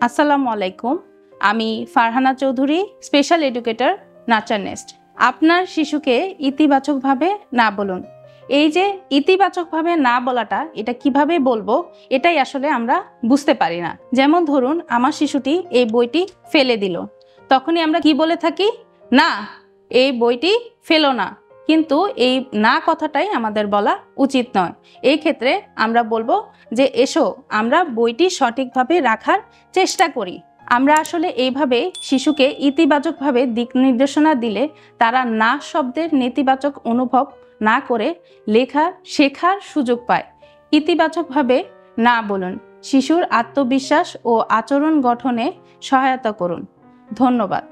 আসসালামু আলাইকুম। আমি Farhana Chowdhury, special educator, Nurture Nest. আপনার শিশুকে ইতিবাচকভাবে না বলুন। এই যে ইতিবাচকভাবে না বলাটা, এটা কিভাবে বলবো, এটাই আসলে আমরা বুঝতে পারি না। যেমন ধরুন, আমার শিশুটি এই বইটি ফেলে দিল, তখনই আমরা কি বলে থাকি? না, এই বইটি ফেলো না। কিন্তু এই না কথাটাই আমাদের বলা উচিত নয়। এই ক্ষেত্রে আমরা বলবো যে এসো, আমরা বইটি সঠিকভাবে রাখার চেষ্টা করি। আমরা আসলে এইভাবে শিশুকে ইতিবাচকভাবে দিক নির্দেশনা দিলে তারা না শব্দের নেতিবাচক অনুভব না করে শেখার সুযোগ পায়। ইতিবাচকভাবে না বলুন। শিশুর আত্মবিশ্বাস ও আচরণ গঠনে সহায়তা করুন। ধন্যবাদ।